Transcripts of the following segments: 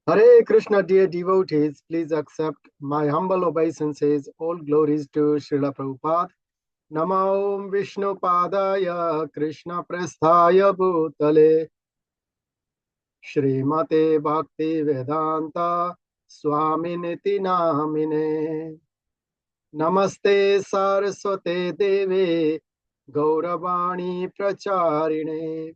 Hare Krishna, dear devotees, please accept my humble obeisances. All glories to Srila Prabhupada. Namo Vishnu Padaya Krishna Prasthaya Bhutale Srimate Bhakti Vedanta Swaminiti Namine Namaste Saraswate Deve Gauravani Pracharine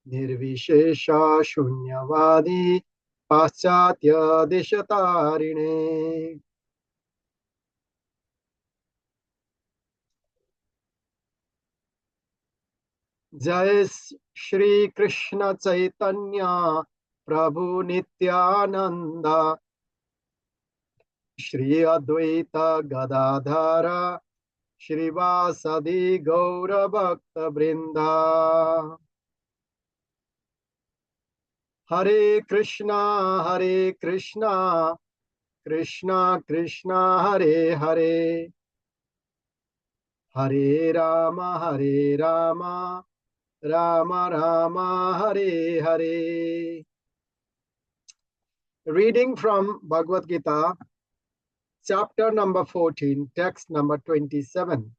Nirvishesha Shunyavadi Paschatya Dishatarine. Jai Shri Krishna Chaitanya Prabhu Nityananda Shri Advaita Gadadhara Shri Vasadi Gaura Bhakta Brinda. Hare Krishna, Krishna Krishna, Hare Hare, Hare Rama, Rama Rama, Hare Hare. Reading from Bhagavad Gita, chapter number 14, text number 27.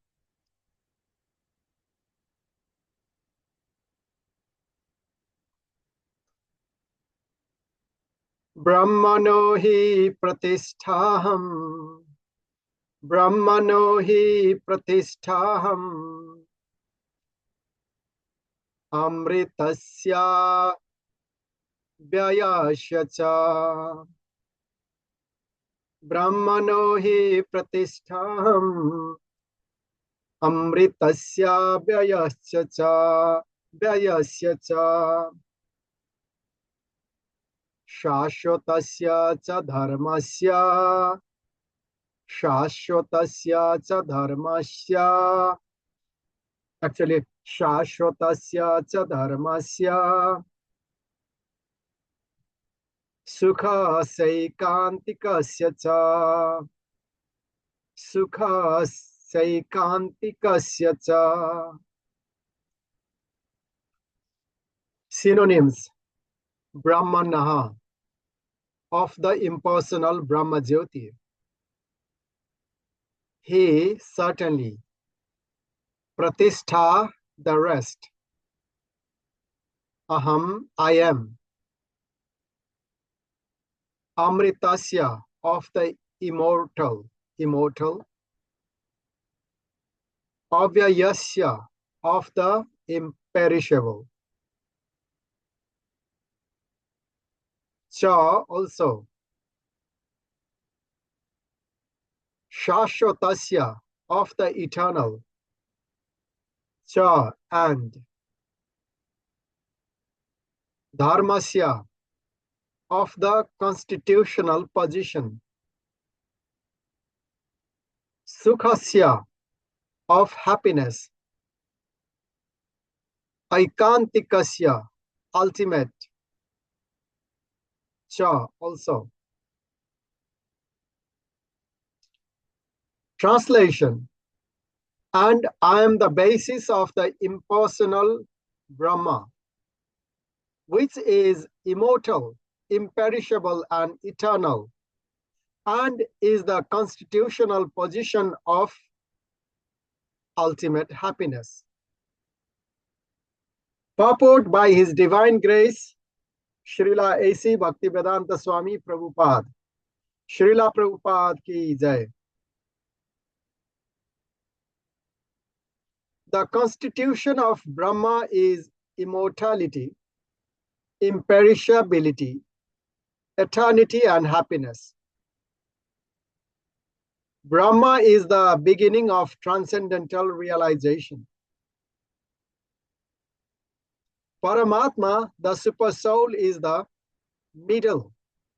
Brahmano hi pratisthaham, Brahmano hi pratisthaham, Amritasya vyayasya cha. Brahmano hi pratisthaham, Amritasya vyayasya cha. Shashvatasya cha dharmasya, Shashvatasya cha dharmasya. Actually, Shashvatasya cha dharmasya, Sukha saikantikasya cha, Sukha saikantikasya cha. Synonyms: Brahmanaha, of the impersonal Brahma Jyoti. He, certainly. Pratishtha, the rest. Aham, I am. Amritasya, of the immortal. Avyayasya, of the imperishable. Cha, also. Shashvatasya, of the eternal. Cha, and. Dharmasya, of the constitutional position. Sukhasya, of happiness. Aikantikasya, ultimate. Cha, also. Translation: and I am the basis of the impersonal Brahma, which is immortal, imperishable, and eternal, and is the constitutional position of ultimate happiness. Purport by His Divine Grace, Srila A.C. Bhakti Vedanta Swami Prabhupada. Srila Prabhupada ki jai. The constitution of Brahma is immortality, imperishability, eternity, and happiness. Brahma is the beginning of transcendental realization. Paramatma, the super soul, is the middle,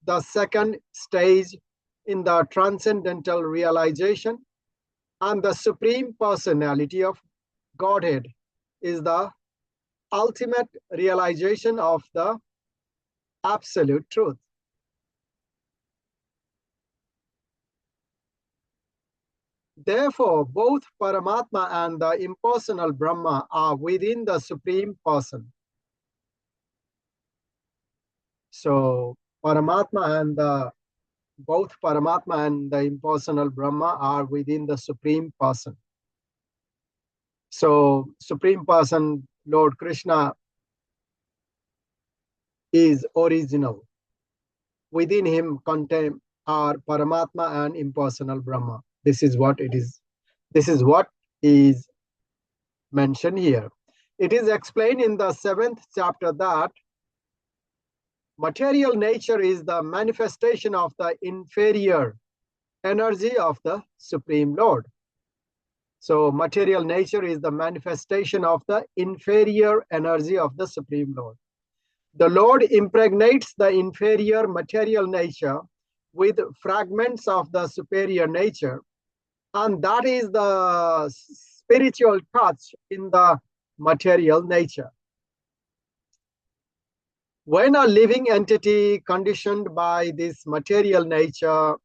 the second stage in the transcendental realization, and the Supreme Personality of Godhead is the ultimate realization of the absolute truth. Therefore, both Paramatma and the impersonal Brahma are within the Supreme Person. So, Paramatma and both Paramatma and the impersonal Brahma are within the Supreme Person. So Supreme Person, Lord Krishna, is original. Within him contain are Paramatma and impersonal Brahma. This is what it is. This is what is mentioned here. It is explained in the 7th chapter that material nature is the manifestation of the inferior energy of the Supreme Lord. So material nature is the manifestation of the inferior energy of the Supreme Lord. The Lord impregnates the inferior material nature with fragments of the superior nature, and that is the spiritual touch in the material nature. When a living entity conditioned by this material nature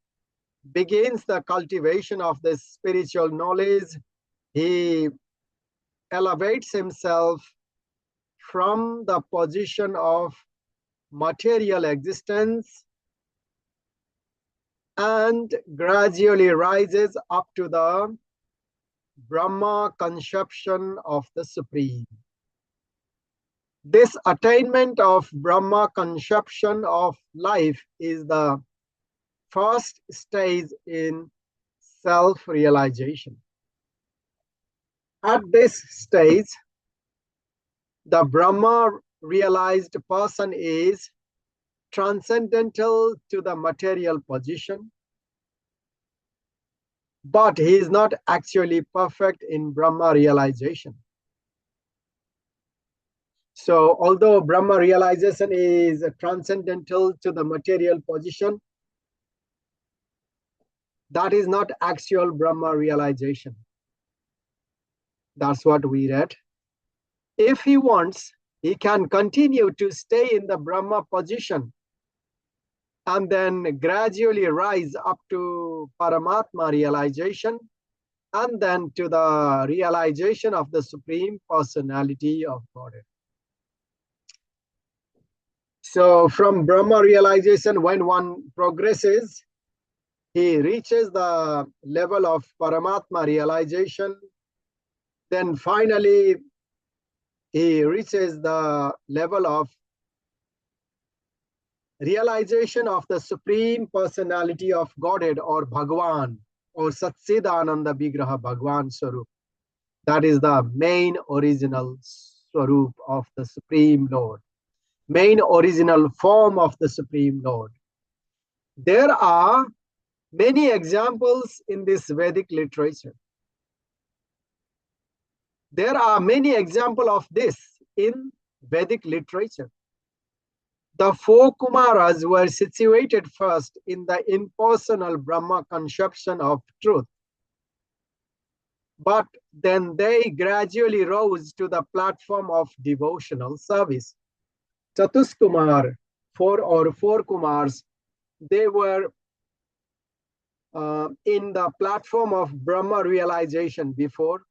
begins the cultivation of this spiritual knowledge, he elevates himself from the position of material existence and gradually rises up to the Brahma conception of the Supreme. This attainment of Brahma conception of life is the first stage in self-realization. At this stage, the Brahma realized person is transcendental to the material position, but he is not actually perfect in Brahma realization. So although Brahma realization is transcendental to the material position, that is not actual Brahma realization. That's what we read. If he wants, he can continue to stay in the Brahma position and then gradually rise up to Paramatma realization and then to the realization of the Supreme Personality of Godhead. So from Brahma realization, when one progresses, he reaches the level of Paramatma realization. Then finally, he reaches the level of realization of the Supreme Personality of Godhead, or Bhagavan, or Satsidananda Vigraha Bhagavan Swarup. That is the main original Swarup of the Supreme Lord, main original form of the Supreme Lord. There are many examples in this Vedic literature. There are many examples of this in Vedic literature. The 4 Kumaras were situated first in the impersonal Brahma conception of truth, but then they gradually rose to the platform of devotional service. Chatus Kumar, 4 Kumars, they were in the platform of Brahma realization before,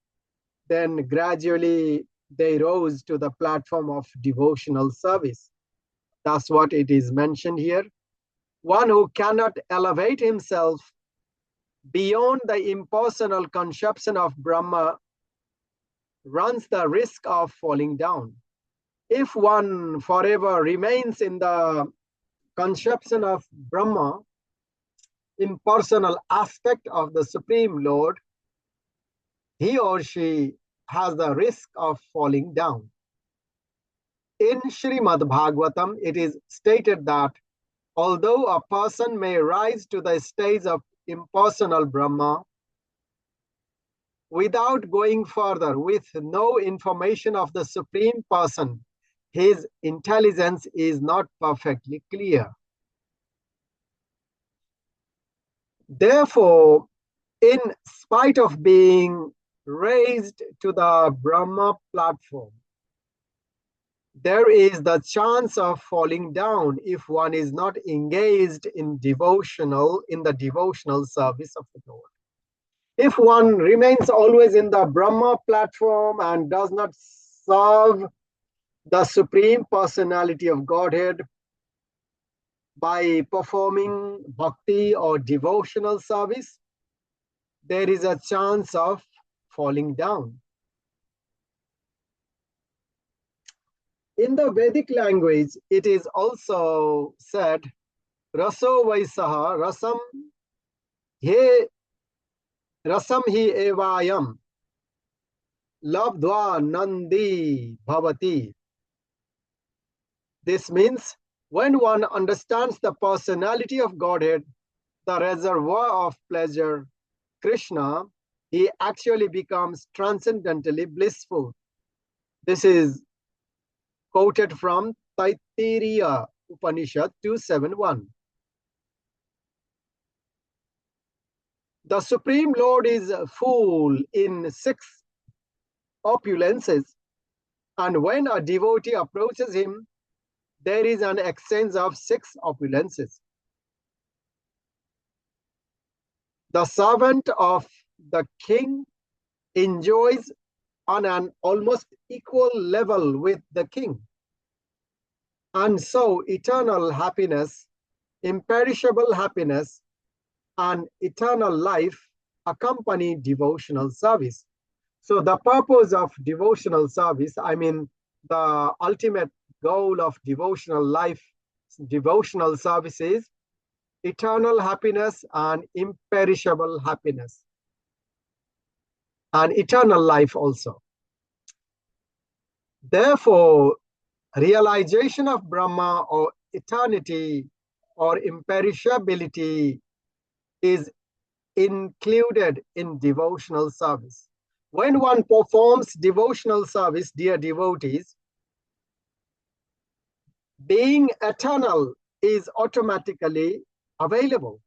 then gradually they rose to the platform of devotional service. That's what it is mentioned here. One who cannot elevate himself beyond the impersonal conception of Brahma runs the risk of falling down. If one forever remains in the conception of Brahma, impersonal aspect of the Supreme Lord, he or she has the risk of falling down. In Srimad Bhagavatam, it is stated that although a person may rise to the stage of impersonal Brahma, without going further with no information of the Supreme Person, his intelligence is not perfectly clear. Therefore, in spite of being raised to the Brahma platform, there is the chance of falling down if one is not engaged in the devotional service of the Lord. If one remains always in the Brahma platform and does not serve the Supreme Personality of Godhead, by performing bhakti or devotional service, there is a chance of falling down. In the Vedic language, it is also said, Raso Vaisaha he Rasam hi evayam labdva nandi bhavati. This means when one understands the personality of Godhead, the reservoir of pleasure, Krishna, he actually becomes transcendently blissful. This is quoted from Taittiriya Upanishad 271. The Supreme Lord is full in 6 opulences, and when a devotee approaches him, there is an exchange of 6 opulences. The servant of the king enjoys on an almost equal level with the king. And so eternal happiness, imperishable happiness, and eternal life accompany devotional service. So the purpose of devotional service, I mean, the ultimate goal of devotional life, devotional service is eternal happiness and imperishable happiness, and eternal life also. Therefore, realization of Brahma or eternity or imperishability is included in devotional service. When one performs devotional service, dear devotees, being eternal is automatically available.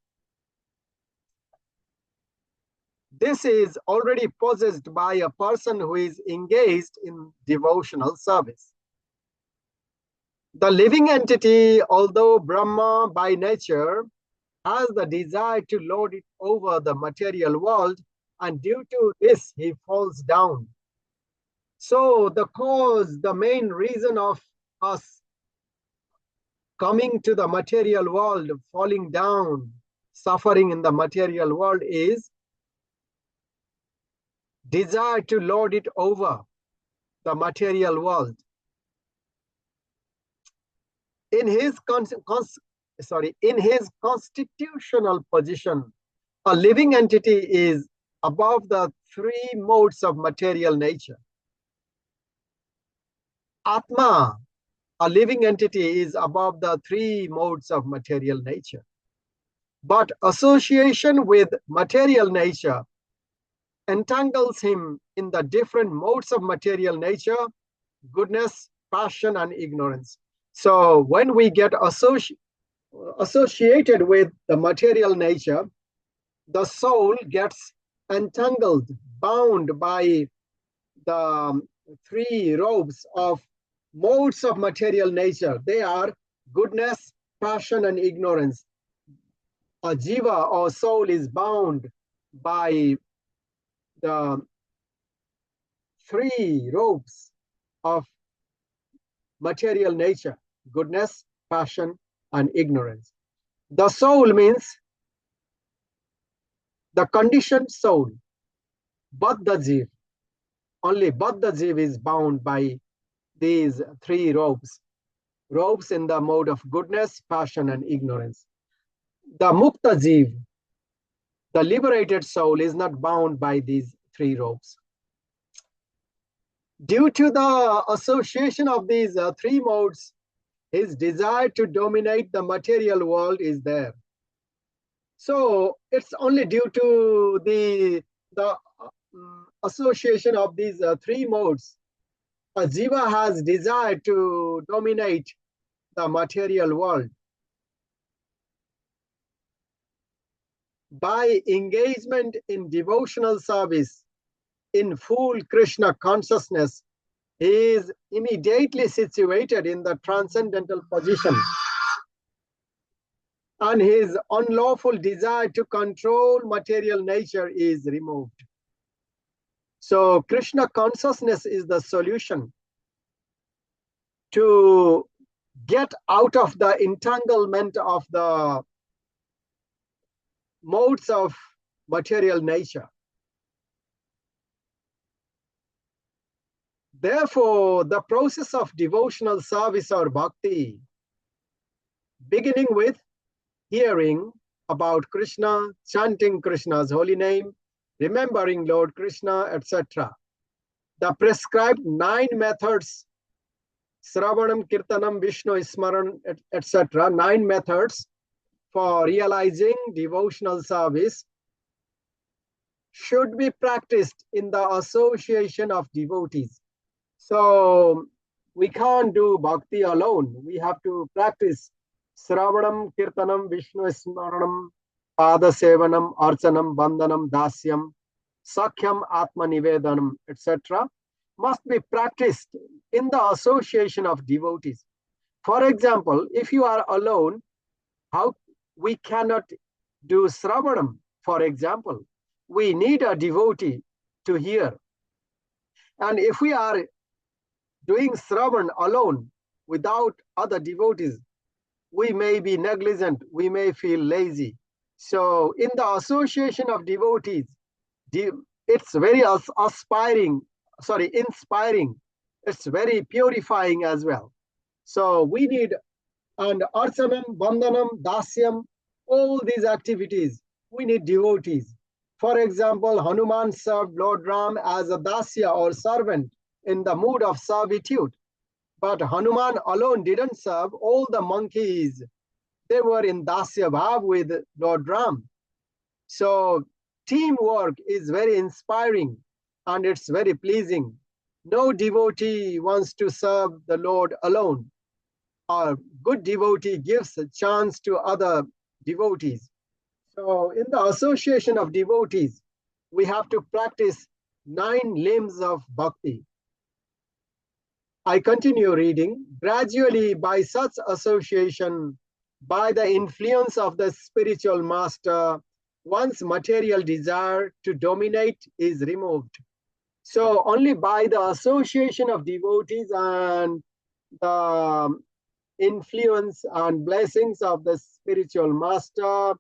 This is already possessed by a person who is engaged in devotional service. The living entity, although Brahma by nature, has the desire to lord it over the material world, and due to this, he falls down. So the main reason of us coming to the material world, falling down, suffering in the material world is desire to lord it over the material world. In his constitutional position, a living entity is above the 3 modes of material nature. Atma, a living entity, is above the 3 modes of material nature. But association with material nature entangles him in the different modes of material nature, goodness, passion, and ignorance. So when we get associated with the material nature, the soul gets entangled, bound by the 3 robes of modes of material nature. They are goodness, passion, and ignorance. A jiva or soul is bound by the 3 robes of material nature: goodness, passion, and ignorance. The soul means the conditioned soul, Baddha Jiv. Only Baddha Jiv is bound by these 3 robes. Robes in the mode of goodness, passion, and ignorance. The Mukta Jiv, the liberated soul, is not bound by these 3 robes. Due to the association of these 3 modes, his desire to dominate the material world is there. So it's only due to the association of these 3 modes, a jiva has desire to dominate the material world. By engagement in devotional service, in full Krishna consciousness, he is immediately situated in the transcendental position, and his unlawful desire to control material nature is removed. So Krishna consciousness is the solution to get out of the entanglement of the modes of material nature. Therefore, the process of devotional service or bhakti, beginning with hearing about Krishna, chanting Krishna's holy name, remembering Lord Krishna, etc. The prescribed 9 methods, Sravanam, Kirtanam, Vishnu, Smaran, etc., 9 methods for realizing devotional service should be practiced in the association of devotees. So we can't do bhakti alone. We have to practice Sravanam, Kirtanam, Vishnu Smaranam, Pada Sevanam, Archanam, Bandhanam, Dasyam, Sakhyam, Atma Nivedanam, etc. must be practiced in the association of devotees. For example, if you are alone, how we cannot do Sravanam, for example. We need a devotee to hear. And if we are doing Sravan alone without other devotees, we may be negligent, we may feel lazy. So in the association of devotees, it's very inspiring. It's very purifying as well. So we need, and Archanam, Bandhanam, Dasyam, all these activities, we need devotees. For example, Hanuman served Lord Ram as a Dasya or servant in the mood of servitude. But Hanuman alone didn't serve. All the monkeys, they were in Dasya Bhav with Lord Ram. So teamwork is very inspiring and it's very pleasing. No devotee wants to serve the Lord alone. A good devotee gives a chance to other devotees. So in the association of devotees, we have to practice 9 limbs of bhakti. I continue reading. Gradually, by such association, by the influence of the spiritual master, one's material desire to dominate is removed. So only by the association of devotees and the influence and blessings of the spiritual master,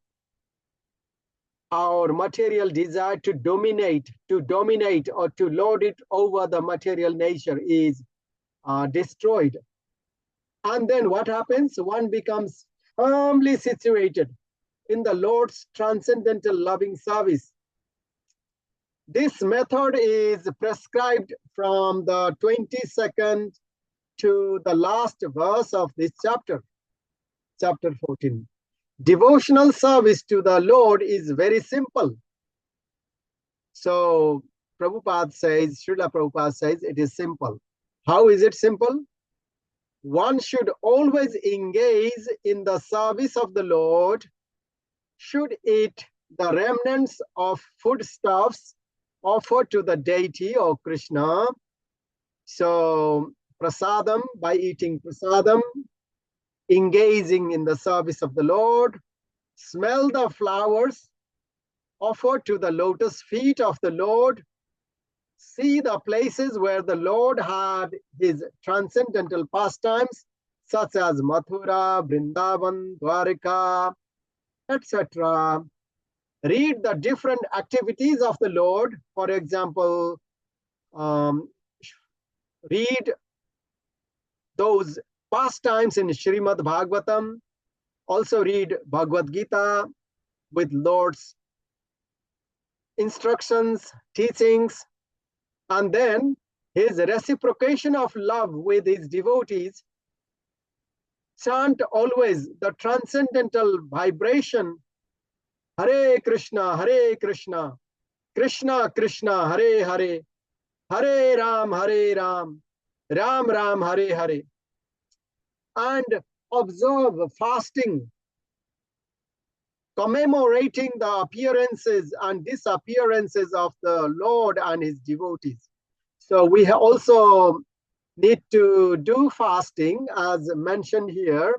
our material desire to dominate or to lord it over the material nature is destroyed. And then what happens? One becomes firmly situated in the Lord's transcendental loving service. This method is prescribed from the 22nd to the last verse of this chapter, chapter 14. Devotional service to the Lord is very simple. So Srila Prabhupada says it is simple. How is it simple? One should always engage in the service of the Lord, should eat the remnants of foodstuffs offered to the deity or Krishna. So prasadam, by eating prasadam, engaging in the service of the Lord, smell the flowers offered to the lotus feet of the Lord, see the places where the Lord had his transcendental pastimes, such as Mathura, Vrindavan, Dwarika, etc. Read the different activities of the Lord. For example, read those pastimes in Srimad Bhagavatam. Also read Bhagavad Gita with Lord's instructions, teachings, and then his reciprocation of love with his devotees. Chant always the transcendental vibration, Hare Krishna, Krishna Krishna, Hare Hare, Hare Ram, Ram Ram, Hare Hare. And observe fasting, commemorating the appearances and disappearances of the Lord and his devotees. So we also need to do fasting, as mentioned here,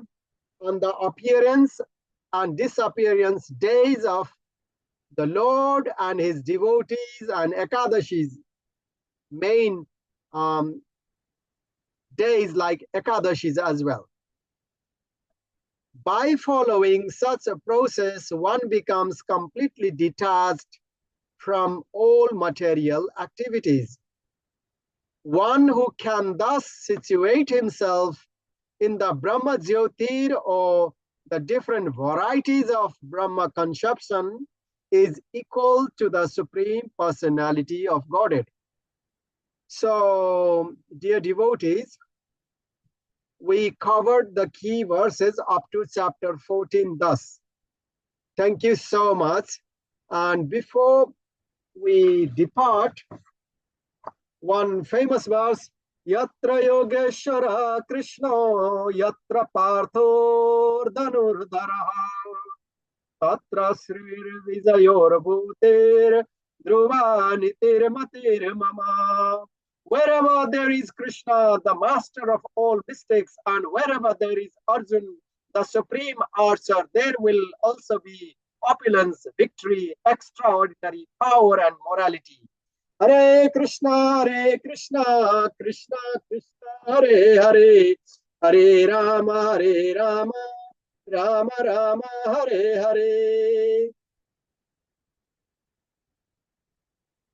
on the appearance and disappearance days of the Lord and his devotees and Ekadashis, main days like Ekadashis as well. by following such a process, one becomes completely detached from all material activities. One who can thus situate himself in the Brahma Jyotir or the different varieties of Brahma conception is equal to the Supreme Personality of Godhead. So, dear devotees, we covered the key verses up to chapter 14 thus. Thank you so much. And before we depart, one famous verse, Yatra Yogeshwara Krishna, Yatra Partho Dhanurdharaha, Tatra Srir Vijayor Bhuter, Dhruva Nitir Matir Mama. Wherever there is Krishna, the master of all mystics, and wherever there is Arjun, the supreme archer, there will also be opulence, victory, extraordinary power, and morality. Hare Krishna, Krishna Krishna, Hare Hare, Hare Rama, Rama Rama, Hare Hare.